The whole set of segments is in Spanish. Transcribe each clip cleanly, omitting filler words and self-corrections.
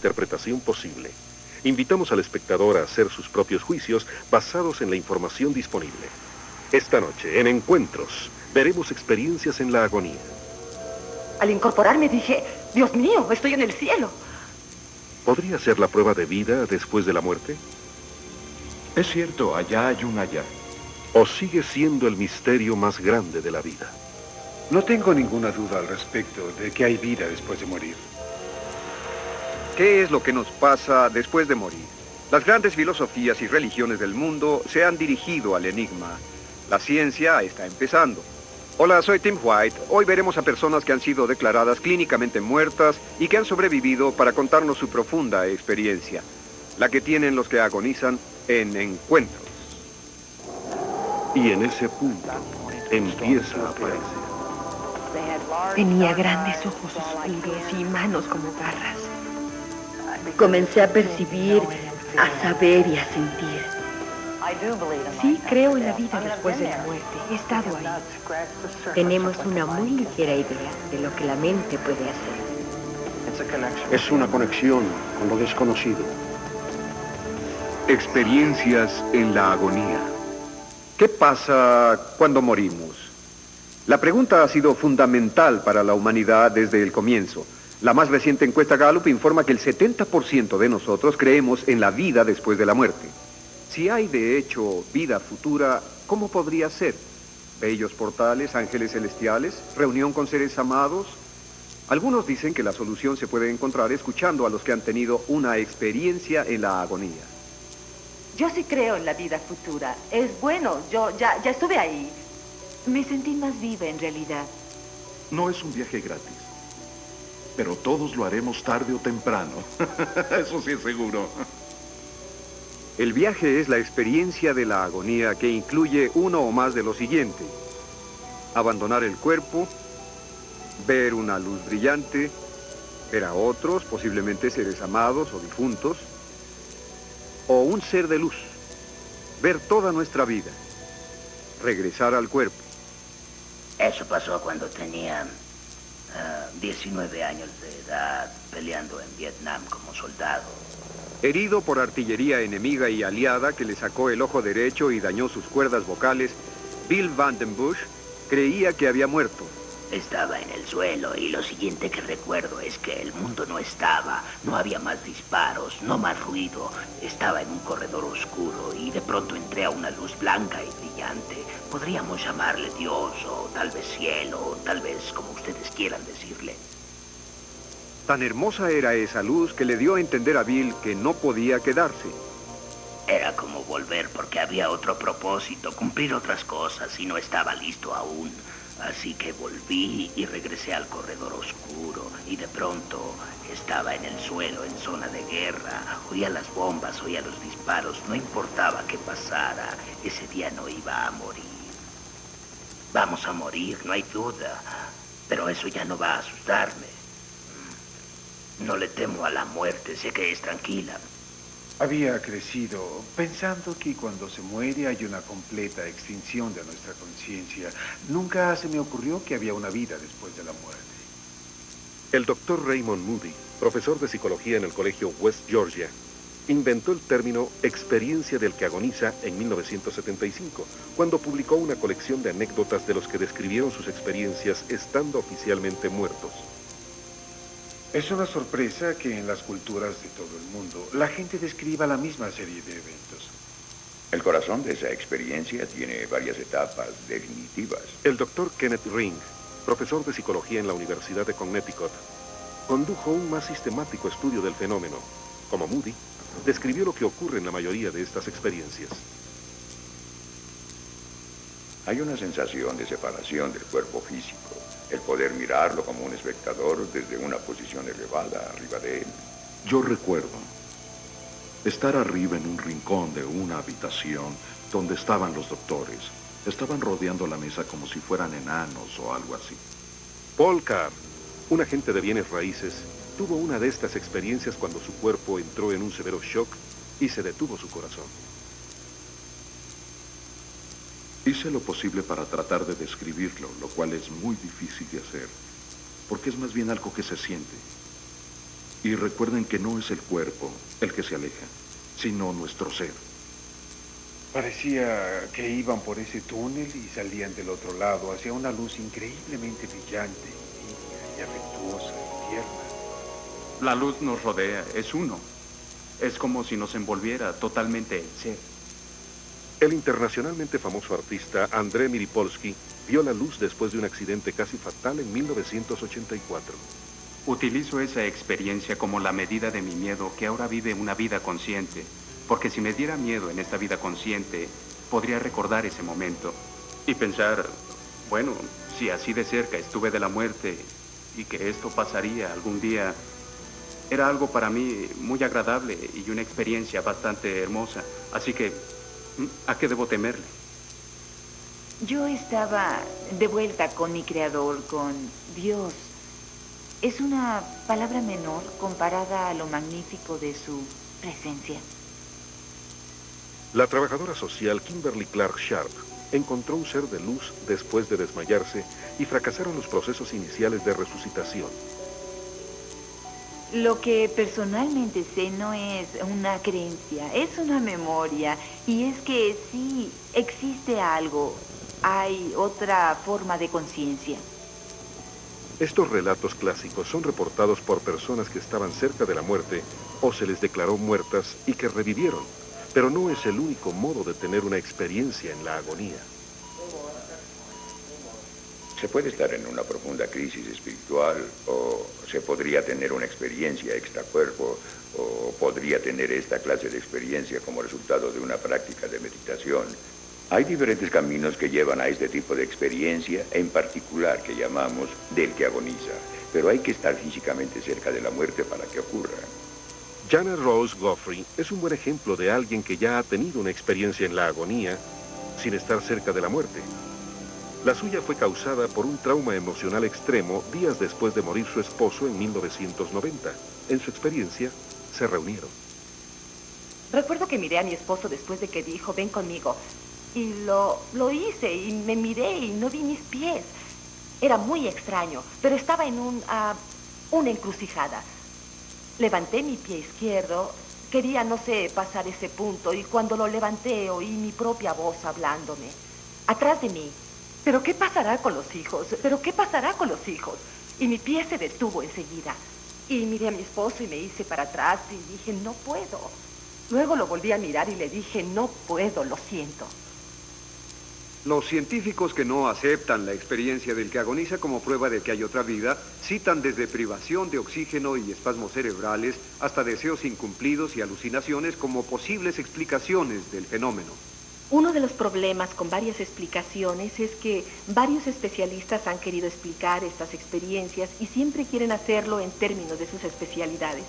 interpretación posible. Invitamos al espectador a hacer sus propios juicios basados en la información disponible. Esta noche, en Encuentros, veremos experiencias en la agonía. Al incorporarme dije, Dios mío, estoy en el cielo. ¿Podría ser la prueba de vida después de la muerte? Es cierto, allá hay un allá. ¿O sigue siendo el misterio más grande de la vida? No tengo ninguna duda al respecto de que hay vida después de morir. ¿Qué es lo que nos pasa después de morir? Las grandes filosofías y religiones del mundo se han dirigido al enigma. La ciencia está empezando. Hola, soy Tim White. Hoy veremos a personas que han sido declaradas clínicamente muertas y que han sobrevivido para contarnos su profunda experiencia, la que tienen los que agonizan en Encuentros. Y en ese punto empieza a aparecer. Tenía grandes ojos oscuros y manos como garras. Comencé a percibir, a saber y a sentir. Sí, creo en la vida después de la muerte. He estado ahí. Tenemos una muy ligera idea de lo que la mente puede hacer. Es una conexión con lo desconocido. Experiencias en la agonía. ¿Qué pasa cuando morimos? La pregunta ha sido fundamental para la humanidad desde el comienzo. La más reciente encuesta Gallup informa que el 70% de nosotros creemos en la vida después de la muerte. Si hay de hecho vida futura, ¿cómo podría ser? ¿Bellos portales, ángeles celestiales, reunión con seres amados? Algunos dicen que la solución se puede encontrar escuchando a los que han tenido una experiencia en la agonía. Yo sí creo en la vida futura. Es bueno, yo ya estuve ahí. Me sentí más viva en realidad. No es un viaje gratis, pero todos lo haremos tarde o temprano. Eso sí es seguro. El viaje es la experiencia de la agonía que incluye uno o más de lo siguiente: abandonar el cuerpo, ver una luz brillante, ver a otros, posiblemente seres amados o difuntos, o un ser de luz, ver toda nuestra vida, regresar al cuerpo. Eso pasó cuando tenía 19 años de edad, peleando en Vietnam como soldado. Herido por artillería enemiga y aliada que le sacó el ojo derecho y dañó sus cuerdas vocales, Bill Vandenbush creía que había muerto. Estaba en el suelo y lo siguiente que recuerdo es que el mundo no había más disparos, no más ruido. Estaba en un corredor oscuro y de pronto entré a una luz blanca y brillante. Podríamos llamarle Dios o tal vez cielo o tal vez como ustedes quieran decirle. Tan hermosa era esa luz que le dio a entender a Bill que no podía quedarse. Era como volver porque había otro propósito, cumplir otras cosas y no estaba listo aún. Así que volví y regresé al corredor oscuro y de pronto estaba en el suelo en zona de guerra. Oía las bombas, oía los disparos, no importaba qué pasara, ese día no iba a morir. Vamos a morir, no hay duda, pero eso ya no va a asustarme. No le temo a la muerte, sé que es tranquila. Había crecido pensando que cuando se muere hay una completa extinción de nuestra conciencia. Nunca se me ocurrió que había una vida después de la muerte. El doctor Raymond Moody, profesor de psicología en el colegio West Georgia, inventó el término experiencia del que agoniza en 1975, cuando publicó una colección de anécdotas de los que describieron sus experiencias estando oficialmente muertos. Es una sorpresa que en las culturas de todo el mundo la gente describa la misma serie de eventos. El corazón de esa experiencia tiene varias etapas definitivas. El doctor Kenneth Ring, profesor de psicología en la Universidad de Connecticut, condujo un más sistemático estudio del fenómeno. Como Moody, describió lo que ocurre en la mayoría de estas experiencias. Hay una sensación de separación del cuerpo físico. El poder mirarlo como un espectador desde una posición elevada arriba de él. Yo recuerdo estar arriba en un rincón de una habitación donde estaban los doctores. Estaban rodeando la mesa como si fueran enanos o algo así. Paul Carr, un agente de bienes raíces, tuvo una de estas experiencias cuando su cuerpo entró en un severo shock y se detuvo su corazón. Hice lo posible para tratar de describirlo, lo cual es muy difícil de hacer, porque es más bien algo que se siente. Y recuerden que no es el cuerpo el que se aleja, sino nuestro ser. Parecía que iban por ese túnel y salían del otro lado hacia una luz increíblemente brillante, y afectuosa y tierna. La luz nos rodea, es uno. Es como si nos envolviera totalmente el ser. El internacionalmente famoso artista André Miripolsky vio la luz después de un accidente casi fatal en 1984. Utilizo esa experiencia como la medida de mi miedo, que ahora vive una vida consciente. Porque si me diera miedo en esta vida consciente, podría recordar ese momento y pensar, bueno, si así de cerca estuve de la muerte y que esto pasaría algún día, era algo para mí muy agradable y una experiencia bastante hermosa. Así que, ¿a qué debo temerle? Yo estaba de vuelta con mi creador, con Dios. Es una palabra menor comparada a lo magnífico de su presencia. La trabajadora social Kimberly Clark Sharp encontró un ser de luz después de desmayarse y fracasaron los procesos iniciales de resucitación. Lo que personalmente sé no es una creencia, es una memoria. Y es que sí, existe algo, hay otra forma de conciencia. Estos relatos clásicos son reportados por personas que estaban cerca de la muerte o se les declaró muertas y que revivieron, pero no es el único modo de tener una experiencia en la agonía. Se puede estar en una profunda crisis espiritual, o se podría tener una experiencia extracuerpo, o podría tener esta clase de experiencia como resultado de una práctica de meditación. Hay diferentes caminos que llevan a este tipo de experiencia, en particular que llamamos del que agoniza, pero hay que estar físicamente cerca de la muerte para que ocurra. Janet Rose Goffrey es un buen ejemplo de alguien que ya ha tenido una experiencia en la agonía sin estar cerca de la muerte. La suya fue causada por un trauma emocional extremo días después de morir su esposo en 1990. En su experiencia, se reunieron. Recuerdo que miré a mi esposo después de que dijo, ven conmigo. Y lo hice y me miré y no vi mis pies. Era muy extraño, pero estaba en una encrucijada. Levanté mi pie izquierdo, quería, no sé, pasar ese punto, y cuando lo levanté oí mi propia voz hablándome, atrás de mí. ¿Pero qué pasará con los hijos? ¿Pero qué pasará con los hijos? Y mi pie se detuvo enseguida. Y miré a mi esposo y me hice para atrás y dije, no puedo. Luego lo volví a mirar y le dije, no puedo, lo siento. Los científicos que no aceptan la experiencia del que agoniza como prueba de que hay otra vida, citan desde privación de oxígeno y espasmos cerebrales hasta deseos incumplidos y alucinaciones como posibles explicaciones del fenómeno. Uno de los problemas con varias explicaciones es que varios especialistas han querido explicar estas experiencias y siempre quieren hacerlo en términos de sus especialidades.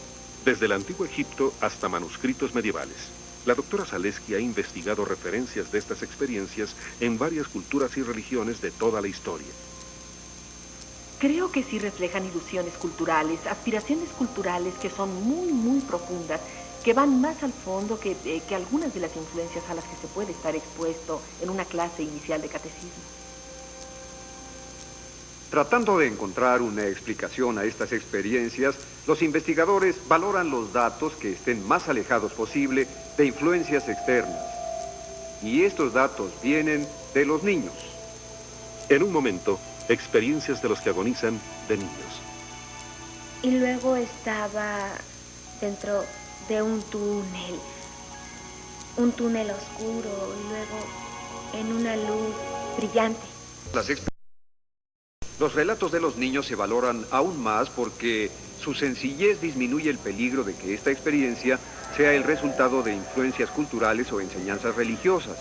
Desde el antiguo Egipto hasta manuscritos medievales. La doctora Zaleski ha investigado referencias de estas experiencias en varias culturas y religiones de toda la historia. Creo que sí reflejan ilusiones culturales, aspiraciones culturales que son muy, muy profundas, que van más al fondo que algunas de las influencias a las que se puede estar expuesto en una clase inicial de catecismo. Tratando de encontrar una explicación a estas experiencias, los investigadores valoran los datos que estén más alejados posible de influencias externas. Y estos datos vienen de los niños. En un momento, experiencias de los que agonizan de niños. Y luego estaba dentro de un túnel oscuro, y luego en una luz brillante. Los relatos de los niños se valoran aún más porque su sencillez disminuye el peligro de que esta experiencia sea el resultado de influencias culturales o enseñanzas religiosas.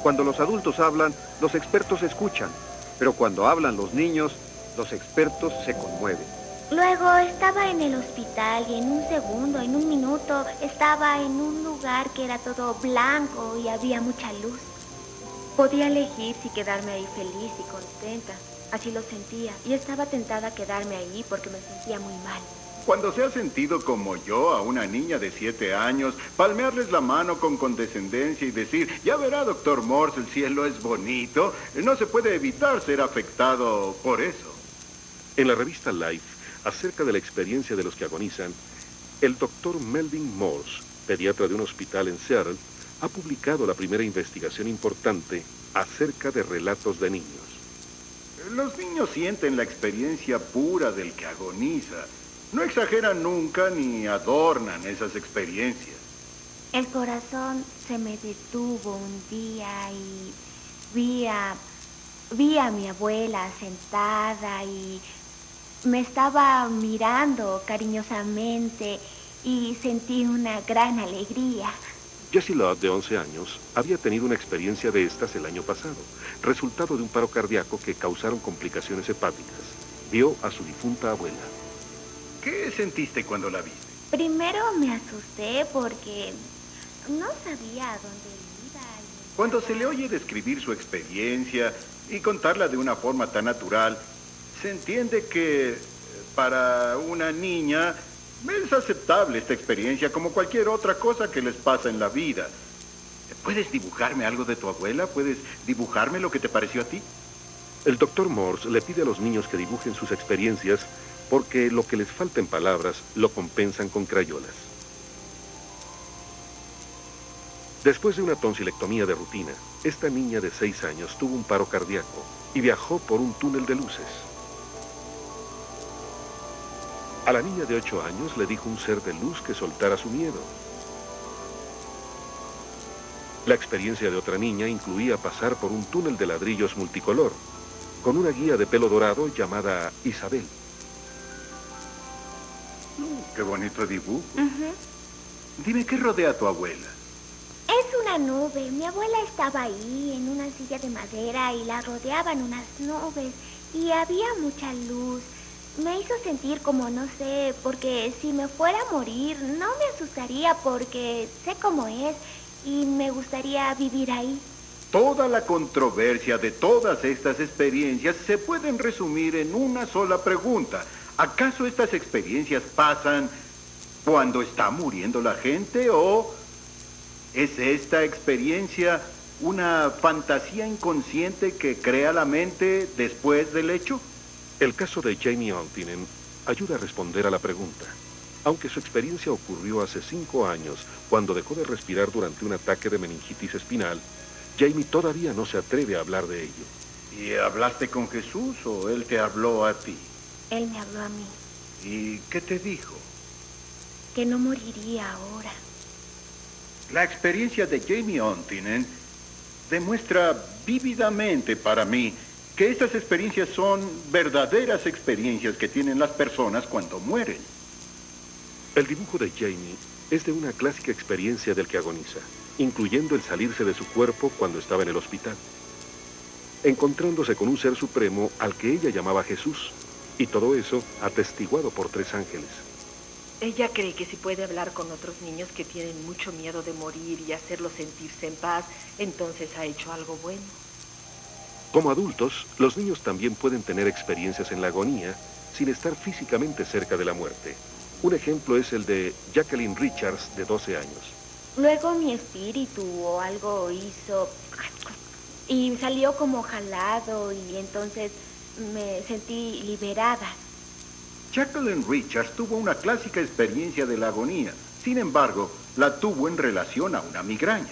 Cuando los adultos hablan, los expertos escuchan, pero cuando hablan los niños, los expertos se conmueven. Luego estaba en el hospital y en un segundo, en un minuto, estaba en un lugar que era todo blanco y había mucha luz. Podía elegir si quedarme ahí feliz y contenta. Así lo sentía, y estaba tentada a quedarme ahí porque me sentía muy mal. Cuando se ha sentido como yo a una niña de 7 años, palmearles la mano con condescendencia y decir, ya verá, doctor Morse, el cielo es bonito, no se puede evitar ser afectado por eso. En la revista Life acerca de la experiencia de los que agonizan, el doctor Melvin Morse, pediatra de un hospital en Seattle, ha publicado la primera investigación importante acerca de relatos de niños. Los niños sienten la experiencia pura del que agoniza. No exageran nunca ni adornan esas experiencias. El corazón se me detuvo un día y vi a mi abuela sentada y me estaba mirando cariñosamente y sentí una gran alegría. Jessie Lott, de 11 años, había tenido una experiencia de estas el año pasado, resultado de un paro cardíaco que causaron complicaciones hepáticas. Vio a su difunta abuela. ¿Qué sentiste cuando la viste? Primero me asusté porque no sabía a dónde iba. Cuando se le oye describir su experiencia y contarla de una forma tan natural, se entiende que para una niña es aceptable esta experiencia como cualquier otra cosa que les pasa en la vida. ¿Puedes dibujarme algo de tu abuela? ¿Puedes dibujarme lo que te pareció a ti? El doctor Morse le pide a los niños que dibujen sus experiencias porque lo que les falta en palabras lo compensan con crayolas. Después de una tonsilectomía de rutina, esta niña de 6 años tuvo un paro cardíaco y viajó por un túnel de luces. A la niña de 8 años le dijo un ser de luz que soltara su miedo. La experiencia de otra niña incluía pasar por un túnel de ladrillos multicolor, con una guía de pelo dorado llamada Isabel. Qué bonito dibujo. Dime, ¿qué rodea a tu abuela? Es una nube. Mi abuela estaba ahí en una silla de madera y la rodeaban unas nubes y había mucha luz. Me hizo sentir como, no sé, porque si me fuera a morir no me asustaría porque sé cómo es y me gustaría vivir ahí. Toda la controversia de todas estas experiencias se pueden resumir en una sola pregunta. ¿Acaso estas experiencias pasan cuando está muriendo la gente o es esta experiencia una fantasía inconsciente que crea la mente después del hecho? El caso de Jamie Ontinen ayuda a responder a la pregunta. Aunque su experiencia ocurrió hace 5 años, cuando dejó de respirar durante un ataque de meningitis espinal, Jamie todavía no se atreve a hablar de ello. ¿Y hablaste con Jesús o él te habló a ti? Él me habló a mí. ¿Y qué te dijo? Que no moriría ahora. La experiencia de Jamie Ontinen demuestra vívidamente para mí que estas experiencias son verdaderas experiencias que tienen las personas cuando mueren. El dibujo de Jamie es de una clásica experiencia del que agoniza, incluyendo el salirse de su cuerpo cuando estaba en el hospital, encontrándose con un ser supremo al que ella llamaba Jesús, y todo eso atestiguado por 3 ángeles. Ella cree que si puede hablar con otros niños que tienen mucho miedo de morir y hacerlos sentirse en paz, entonces ha hecho algo bueno. Como adultos, los niños también pueden tener experiencias en la agonía sin estar físicamente cerca de la muerte. Un ejemplo es el de Jacqueline Richards, de 12 años. Luego mi espíritu o algo hizo y salió como jalado y entonces me sentí liberada. Jacqueline Richards tuvo una clásica experiencia de la agonía. Sin embargo, la tuvo en relación a una migraña.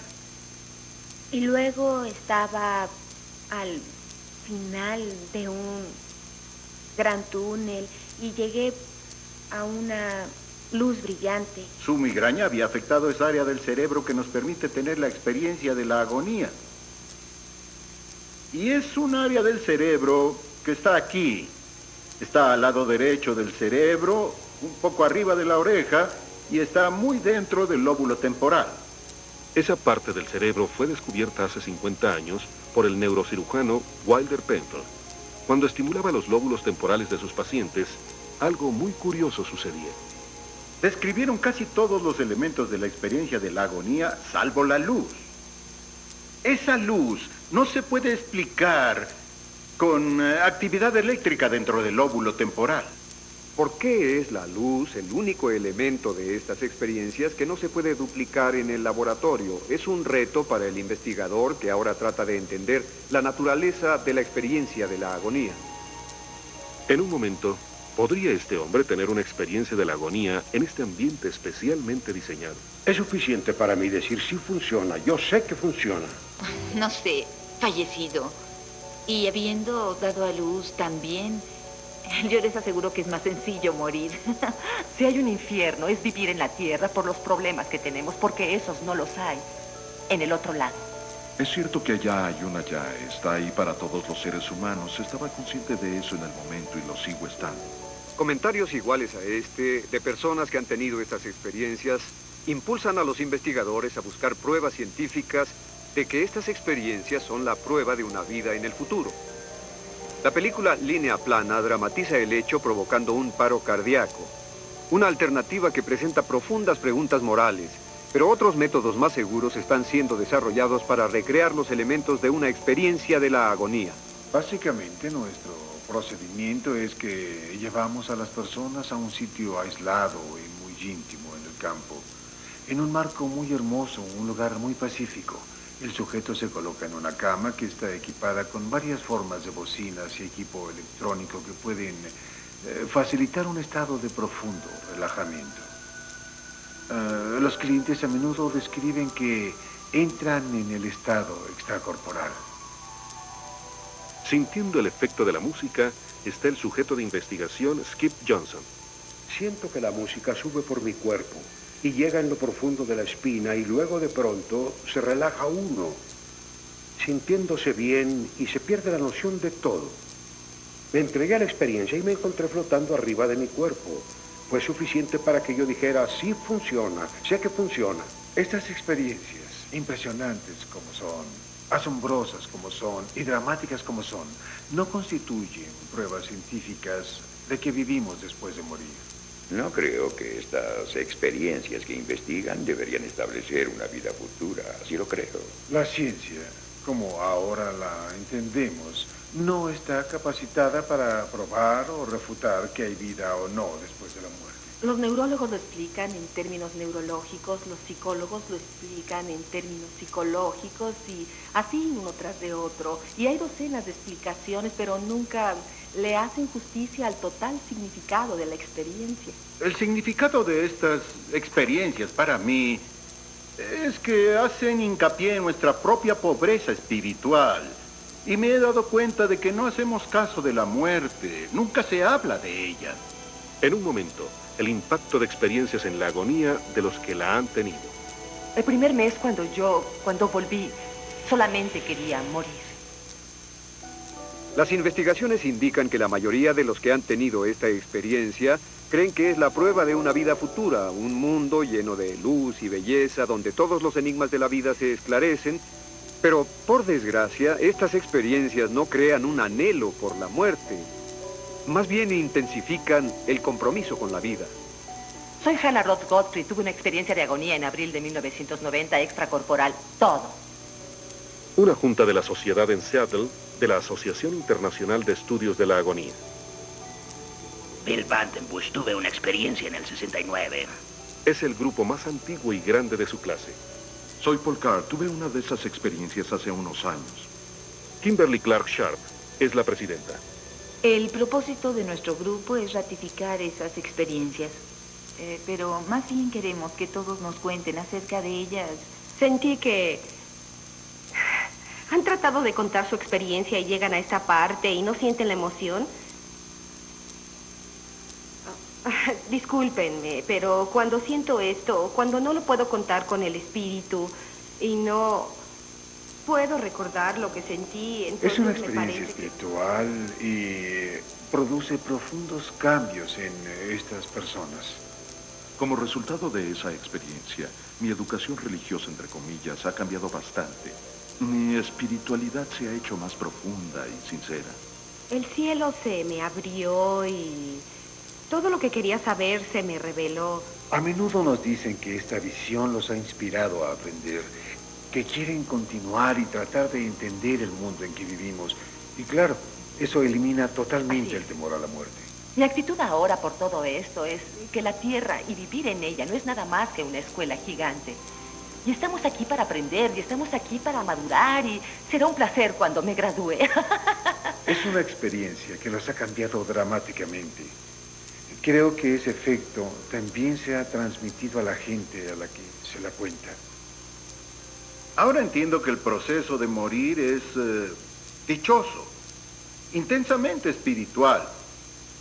Y luego estaba al final de un gran túnel y llegué a una luz brillante. Su migraña había afectado esa área del cerebro que nos permite tener la experiencia de la agonía. Y es un área del cerebro que está aquí. Está al lado derecho del cerebro, un poco arriba de la oreja, y está muy dentro del lóbulo temporal. Esa parte del cerebro fue descubierta hace 50 años por el neurocirujano Wilder Penfield. Cuando estimulaba los lóbulos temporales de sus pacientes, algo muy curioso sucedía. Describieron casi todos los elementos de la experiencia de la agonía, salvo la luz. Esa luz no se puede explicar con actividad eléctrica dentro del lóbulo temporal. ¿Por qué es la luz el único elemento de estas experiencias que no se puede duplicar en el laboratorio? Es un reto para el investigador que ahora trata de entender la naturaleza de la experiencia de la agonía. En un momento, ¿Podría este hombre tener una experiencia de la agonía en este ambiente especialmente diseñado? Es suficiente para mí decir si funciona. Yo sé que funciona. No sé, fallecido. Y habiendo dado a luz también, yo les aseguro que es más sencillo morir. Si hay un infierno, es vivir en la tierra por los problemas que tenemos, porque esos no los hay en el otro lado. Es cierto que allá hay una ya, está ahí para todos los seres humanos. Estaba consciente de eso en el momento y lo sigo estando. Comentarios iguales a este, de personas que han tenido estas experiencias, impulsan a los investigadores a buscar pruebas científicas de que estas experiencias son la prueba de una vida en el futuro. La película Línea Plana dramatiza el hecho provocando un paro cardíaco, una alternativa que presenta profundas preguntas morales, pero otros métodos más seguros están siendo desarrollados para recrear los elementos de una experiencia de la agonía. Básicamente nuestro procedimiento es que llevamos a las personas a un sitio aislado y muy íntimo en el campo, en un marco muy hermoso, un lugar muy pacífico. El sujeto se coloca en una cama que está equipada con varias formas de bocinas y equipo electrónico que pueden facilitar un estado de profundo relajamiento. Los clientes a menudo describen que entran en el estado extracorporal. Sintiendo el efecto de la música, está el sujeto de investigación Skip Johnson. Siento que la música sube por mi cuerpo y llega en lo profundo de la espina y luego de pronto se relaja uno, sintiéndose bien y se pierde la noción de todo. Me entregué a la experiencia y me encontré flotando arriba de mi cuerpo. Fue suficiente para que yo dijera, sí funciona, sé que funciona. Estas experiencias, impresionantes como son, asombrosas como son y dramáticas como son, no constituyen pruebas científicas de que vivimos después de morir. No creo que estas experiencias que investigan deberían establecer una vida futura, así lo creo. La ciencia, como ahora la entendemos, no está capacitada para probar o refutar que hay vida o no después de la muerte. Los neurólogos lo explican en términos neurológicos, los psicólogos lo explican en términos psicológicos y así uno tras de otro. Y hay docenas de explicaciones, pero nunca le hacen justicia al total significado de la experiencia. El significado de estas experiencias para mí es que hacen hincapié en nuestra propia pobreza espiritual. Y me he dado cuenta de que no hacemos caso de la muerte, nunca se habla de ella. En un momento, el impacto de experiencias en la agonía de los que la han tenido. El primer mes cuando volví, solamente quería morir. Las investigaciones indican que la mayoría de los que han tenido esta experiencia creen que es la prueba de una vida futura, un mundo lleno de luz y belleza, donde todos los enigmas de la vida se esclarecen, pero por desgracia, estas experiencias no crean un anhelo por la muerte. Más bien intensifican el compromiso con la vida. Soy Hannah Roth Godfrey. Tuve una experiencia de agonía en abril de 1990, extracorporal, todo. Una junta de la sociedad en Seattle, de la Asociación Internacional de Estudios de la Agonía. Bill Vandenbush, tuve una experiencia en el 69. Es el grupo más antiguo y grande de su clase. Soy Paul Carr, tuve una de esas experiencias hace unos años. Kimberly Clark Sharp es la presidenta. El propósito de nuestro grupo es ratificar esas experiencias. Pero más bien queremos que todos nos cuenten acerca de ellas. Sentí que han tratado de contar su experiencia y llegan a esta parte y no sienten la emoción. Discúlpenme, pero cuando siento esto, cuando no lo puedo contar con el espíritu y no puedo recordar lo que sentí, entonces es una me experiencia parece espiritual y produce profundos cambios en estas personas. Como resultado de esa experiencia, mi educación religiosa, entre comillas, ha cambiado bastante. Mi espiritualidad se ha hecho más profunda y sincera. El cielo se me abrió y todo lo que quería saber se me reveló. A menudo nos dicen que esta visión los ha inspirado a aprender, que quieren continuar y tratar de entender el mundo en que vivimos. Y claro, eso elimina totalmente el temor a la muerte. Mi actitud ahora por todo esto es que la Tierra y vivir en ella no es nada más que una escuela gigante. Y estamos aquí para aprender, y estamos aquí para madurar, y será un placer cuando me gradúe. Es una experiencia que los ha cambiado dramáticamente. Creo que ese efecto también se ha transmitido a la gente a la que se la cuenta. Ahora entiendo que el proceso de morir es dichoso, intensamente espiritual.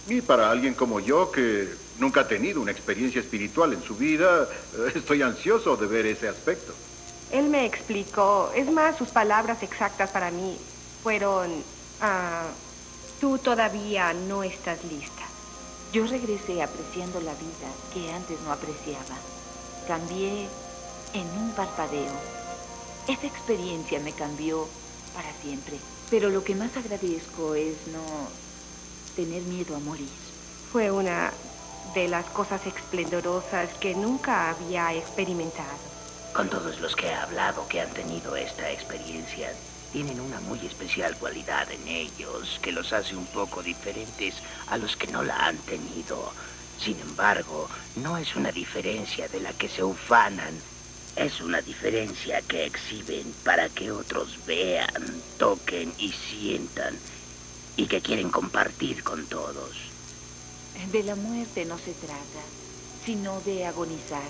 Y para alguien como yo, que nunca ha tenido una experiencia espiritual en su vida, estoy ansioso de ver ese aspecto. Él me explicó, es más, sus palabras exactas para mí fueron, tú todavía no estás lista. Yo regresé apreciando la vida que antes no apreciaba. Cambié en un parpadeo. Esa experiencia me cambió para siempre. Pero lo que más agradezco es no tener miedo a morir. Fue una de las cosas esplendorosas que nunca había experimentado. Con todos los que he hablado que han tenido esta experiencia, tienen una muy especial cualidad en ellos que los hace un poco diferentes a los que no la han tenido. Sin embargo, no es una diferencia de la que se ufanan. Es una diferencia que exhiben para que otros vean, toquen y sientan, y que quieren compartir con todos. De la muerte no se trata, sino de agonizar.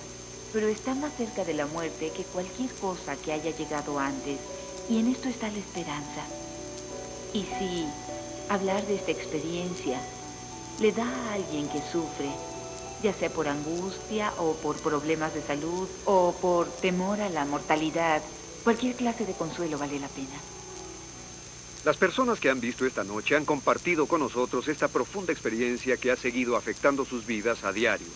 Pero está más cerca de la muerte que cualquier cosa que haya llegado antes. Y en esto está la esperanza. Y si hablar de esta experiencia le da a alguien que sufre, ya sea por angustia o por problemas de salud o por temor a la mortalidad, cualquier clase de consuelo vale la pena. Las personas que han visto esta noche han compartido con nosotros esta profunda experiencia que ha seguido afectando sus vidas a diario.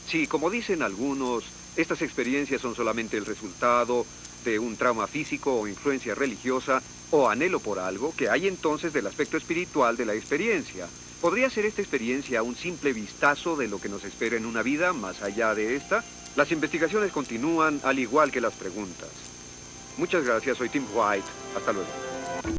Sí, como dicen algunos, estas experiencias son solamente el resultado de un trauma físico o influencia religiosa o anhelo por algo, que hay entonces del aspecto espiritual de la experiencia. ¿Podría ser esta experiencia un simple vistazo de lo que nos espera en una vida más allá de esta? Las investigaciones continúan, al igual que las preguntas. Muchas gracias, soy Tim White. Hasta luego.